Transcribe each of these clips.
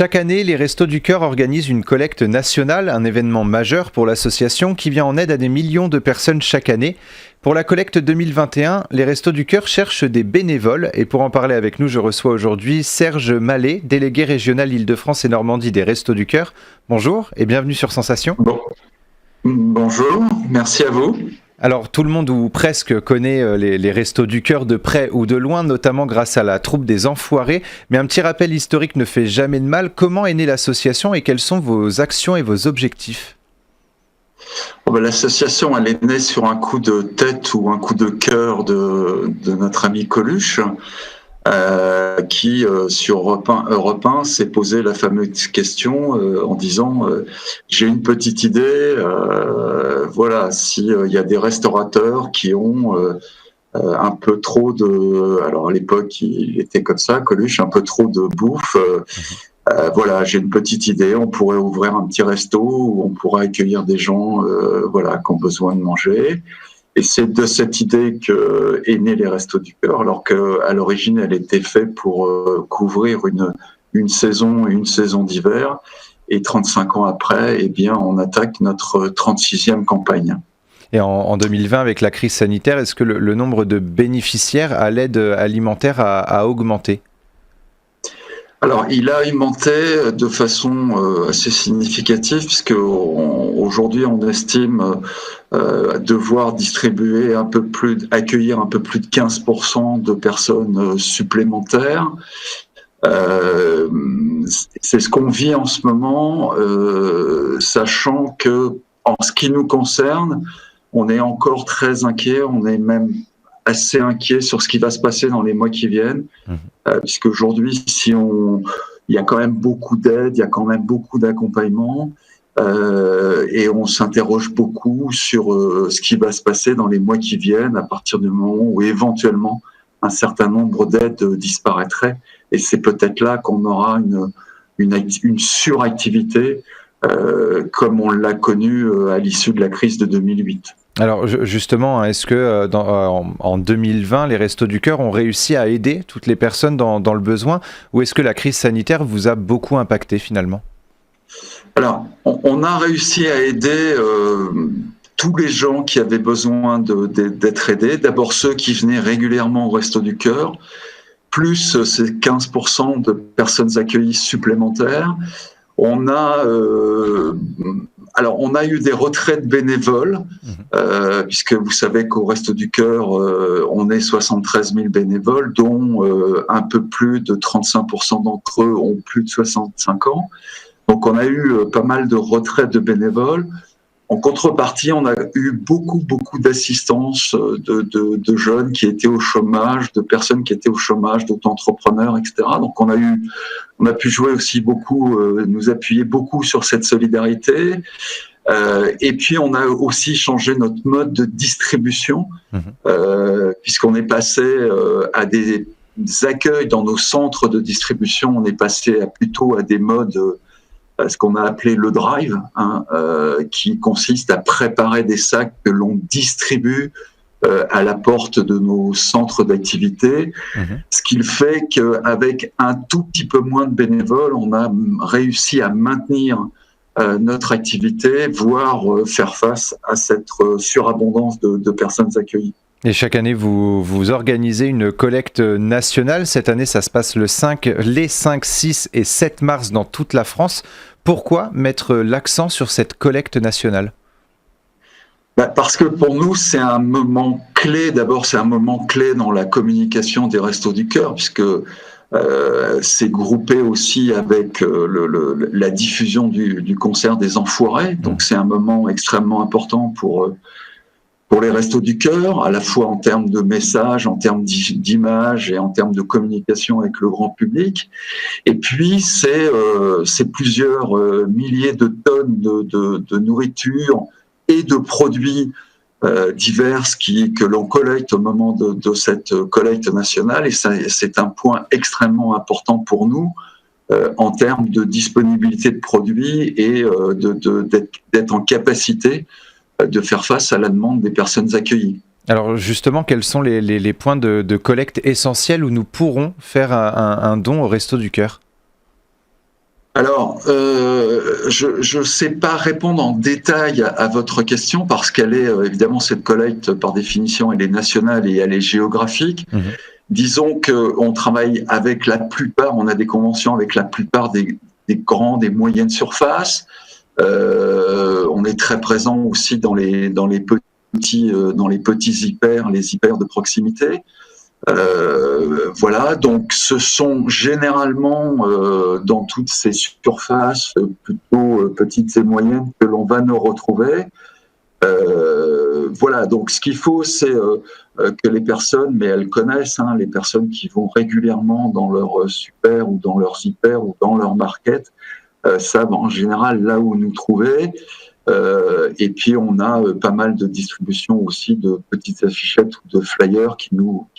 Chaque année, les Restos du Cœur organisent une collecte nationale, un événement majeur pour l'association qui vient en aide à des millions de personnes chaque année. Pour la collecte 2021, les Restos du Cœur cherchent des bénévoles et pour en parler avec nous, je reçois aujourd'hui Serge Mallet, délégué régional Île-de-France et Normandie des Restos du Cœur. Bonjour et bienvenue sur Sensation. Bonjour, merci à vous. Alors tout le monde ou presque connaît les Restos du Cœur de près ou de loin, notamment grâce à la troupe des Enfoirés. Mais un petit rappel historique ne fait jamais de mal. Comment est née l'association et quelles sont vos actions et vos objectifs ? L'association, elle est née sur un coup de tête ou un coup de cœur de notre ami Coluche, qui sur Europe 1 s'est posé la fameuse question en disant j'ai une petite idée, voilà, s'il y a des restaurateurs qui ont un peu trop de... Alors à l'époque, il était comme ça, Coluche, un peu trop de bouffe. Voilà, j'ai une petite idée, on pourrait ouvrir un petit resto où on pourrait accueillir des gens voilà, qui ont besoin de manger. Et c'est de cette idée qu'est née les Restos du Cœur, alors qu'à l'origine, elle était faite pour couvrir une saison d'hiver. Et 35 ans après, eh bien, on attaque notre 36e campagne. Et en 2020, avec la crise sanitaire, est-ce que le nombre de bénéficiaires à l'aide alimentaire a augmenté ? Alors, il a augmenté de façon assez significative, puisque aujourd'hui, on estime devoir distribuer accueillir un peu plus de 15% de personnes supplémentaires. C'est ce qu'on vit en ce moment, sachant que, en ce qui nous concerne, on est encore très inquiet, on est même assez inquiet sur ce qui va se passer dans les mois qui viennent, puisque aujourd'hui, il y a quand même beaucoup d'aide, il y a quand même beaucoup d'accompagnement, et on s'interroge beaucoup sur ce qui va se passer dans les mois qui viennent, à partir du moment où éventuellement un certain nombre d'aides disparaîtraient, et c'est peut-être là qu'on aura une suractivité, comme on l'a connu à l'issue de la crise de 2008. Alors justement, est-ce que en 2020, les Restos du Cœur ont réussi à aider toutes les personnes dans le besoin, ou est-ce que la crise sanitaire vous a beaucoup impacté finalement ? Alors, on a réussi à aider tous les gens qui avaient besoin d'être aidés. D'abord ceux qui venaient régulièrement au Restos du Cœur, plus ces 15% de personnes accueillies supplémentaires. On a eu des retraites bénévoles, puisque vous savez qu'au Restos du Cœur, on est 73 000 bénévoles, dont un peu plus de 35% d'entre eux ont plus de 65 ans. Donc on a eu pas mal de retraites de bénévoles. En contrepartie, on a eu beaucoup d'assistance de jeunes qui étaient au chômage, de personnes qui étaient au chômage, d'auto-entrepreneurs, etc. Donc on a pu jouer aussi beaucoup, nous appuyer beaucoup sur cette solidarité. Et puis on a aussi changé notre mode de distribution, puisqu'on est passé à des accueils dans nos centres de distribution, on est passé plutôt à des modes ce qu'on a appelé le drive, qui consiste à préparer des sacs que l'on distribue à la porte de nos centres d'activité, ce qui fait qu'avec un tout petit peu moins de bénévoles, on a réussi à maintenir notre activité, voire faire face à cette surabondance de personnes accueillies. Et chaque année, vous organisez une collecte nationale. Cette année, ça se passe les 5, 6 et 7 mars dans toute la France. Pourquoi mettre l'accent sur cette collecte nationale ? Parce que pour nous, c'est un moment clé. D'abord, c'est un moment clé dans la communication des Restos du Cœur, puisque c'est groupé aussi avec la diffusion du concert des Enfoirés. Donc, c'est un moment extrêmement important pour les Restos du Cœur, à la fois en termes de messages, en termes d'images et en termes de communication avec le grand public. Et puis, c'est plusieurs milliers de tonnes de nourriture et de produits divers que l'on collecte au moment de cette collecte nationale. Et c'est un point extrêmement important pour nous en termes de disponibilité de produits et d'être en capacité de faire face à la demande des personnes accueillies. Alors justement, quels sont les points de collecte essentiels où nous pourrons faire un don au Restos du Cœur ? Alors, je ne sais pas répondre en détail à votre question parce qu'elle est évidemment cette collecte par définition elle est nationale et elle est géographique. Mhm. Disons qu'on travaille avec la plupart, on a des conventions avec la plupart des grandes et moyennes surfaces. On est très présent aussi dans les petits hyper, les hyper de proximité. Voilà, donc ce sont généralement dans toutes ces surfaces plutôt petites et moyennes que l'on va nous retrouver. Voilà, donc ce qu'il faut, c'est que les personnes, mais elles connaissent, hein, les personnes qui vont régulièrement dans leur super ou dans leurs hyper ou dans leur market, savent en général là où nous trouver. Et puis on a pas mal de distributions aussi de petites affichettes ou de flyers qui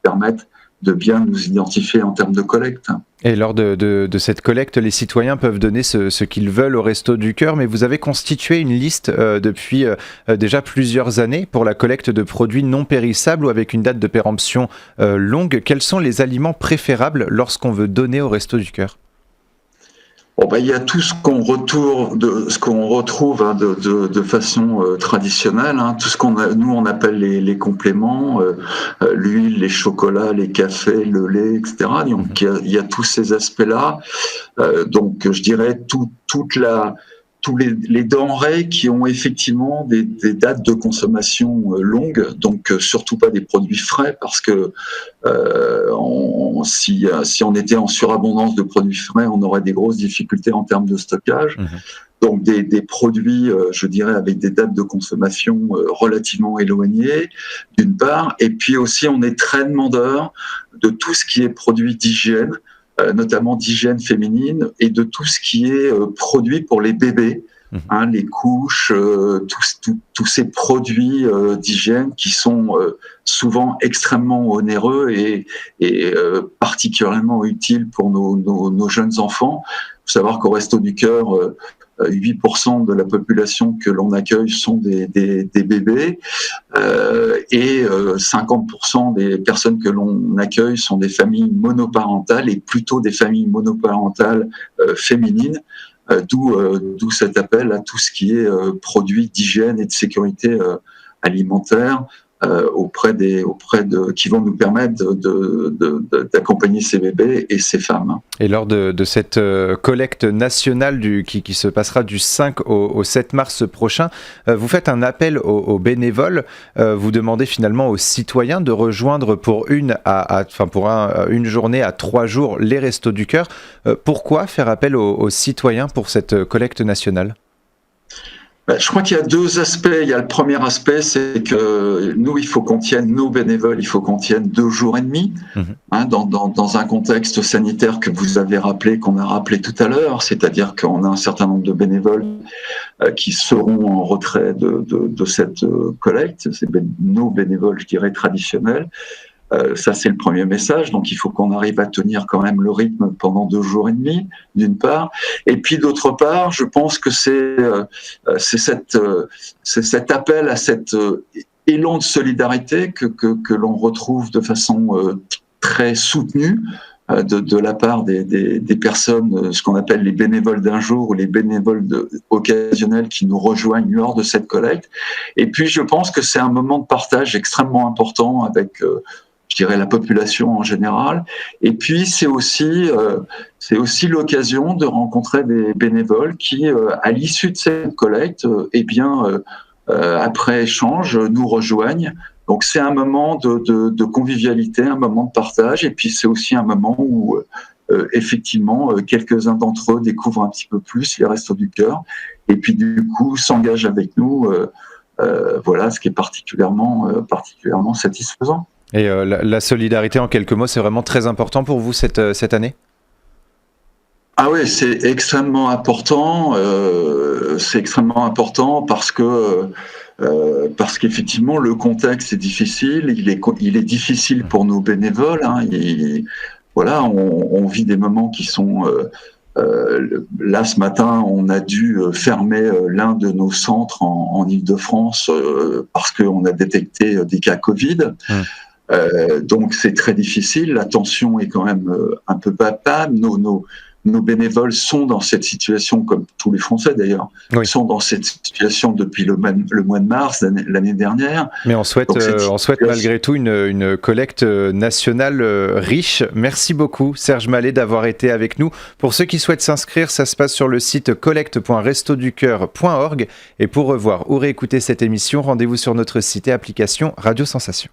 permettent de bien nous identifier en termes de collecte. Et lors de cette collecte, les citoyens peuvent donner ce qu'ils veulent au Resto du Cœur, mais vous avez constitué une liste depuis déjà plusieurs années pour la collecte de produits non périssables ou avec une date de péremption longue. Quels sont les aliments préférables lorsqu'on veut donner au Resto du Cœur ? Bon, il y a tout ce qu'on retrouve hein, de façon traditionnelle, hein, tout ce nous on appelle les compléments, l'huile, les chocolats, les cafés, le lait, etc. Donc il y a tous ces aspects-là. Donc je dirais tous les denrées qui ont effectivement des dates de consommation longues, donc surtout pas des produits frais, parce que si on était en surabondance de produits frais, on aurait des grosses difficultés en termes de stockage. Mmh. Donc des produits, je dirais, avec des dates de consommation relativement éloignées, d'une part, et puis aussi on est très demandeur de tout ce qui est produit d'hygiène, notamment d'hygiène féminine, et de tout ce qui est produit pour les bébés, hein, les couches, tous ces produits d'hygiène qui sont souvent extrêmement onéreux et particulièrement utiles pour nos jeunes enfants. Il faut savoir qu'au Resto du Cœur, 8% de la population que l'on accueille sont des bébés et 50% des personnes que l'on accueille sont des familles monoparentales et plutôt des familles monoparentales féminines, d'où cet appel à tout ce qui est produits d'hygiène et de sécurité alimentaire qui vont nous permettre d'accompagner ces bébés et ces femmes. Et lors de cette collecte nationale qui se passera du 5 au 7 mars prochain, vous faites un appel aux bénévoles, vous demandez finalement aux citoyens de rejoindre pour une journée à 3 jours les Restos du Cœur. Pourquoi faire appel aux citoyens pour cette collecte nationale ? Je crois qu'il y a deux aspects. Il y a le premier aspect, c'est que nous, nos bénévoles, il faut qu'on tienne 2 jours et demi, hein, dans un contexte sanitaire que vous avez rappelé, qu'on a rappelé tout à l'heure, c'est-à-dire qu'on a un certain nombre de bénévoles qui seront en retrait de cette collecte. C'est nos bénévoles, je dirais, traditionnels. Ça, c'est le premier message. Donc, il faut qu'on arrive à tenir quand même le rythme pendant 2 jours et demi, d'une part. Et puis, d'autre part, je pense que c'est cet appel à cet élan de solidarité que l'on retrouve de façon très soutenue de la part des personnes, ce qu'on appelle les bénévoles d'un jour ou les bénévoles occasionnels qui nous rejoignent lors de cette collecte. Et puis, je pense que c'est un moment de partage extrêmement important avec je dirais la population en général. Et puis c'est aussi l'occasion de rencontrer des bénévoles qui, à l'issue de cette collecte, après échange, nous rejoignent. Donc c'est un moment de convivialité, un moment de partage. Et puis c'est aussi un moment où effectivement quelques-uns d'entre eux découvrent un petit peu plus les Restos du Cœur. Et puis du coup s'engagent avec nous. Voilà, ce qui est particulièrement satisfaisant. Et la solidarité, en quelques mots, c'est vraiment très important pour vous cette année ? Ah oui, c'est extrêmement important. C'est extrêmement important parce qu'effectivement, le contexte est difficile. Il est difficile pour nos bénévoles. Hein, voilà, on vit des moments qui sont... là, ce matin, on a dû fermer l'un de nos centres en Île-de-France parce qu'on a détecté des cas Covid. Donc c'est très difficile, la tension est quand même un peu palpable, nos bénévoles sont dans cette situation, comme tous les Français d'ailleurs, sont dans cette situation depuis le mois de mars l'année dernière. Mais on souhaite malgré tout une collecte nationale riche. Merci beaucoup Serge Mallet d'avoir été avec nous. Pour ceux qui souhaitent s'inscrire, ça se passe sur le site collecte.restoducoeur.org. Et pour revoir ou réécouter cette émission, rendez-vous sur notre site et application Radio Sensation.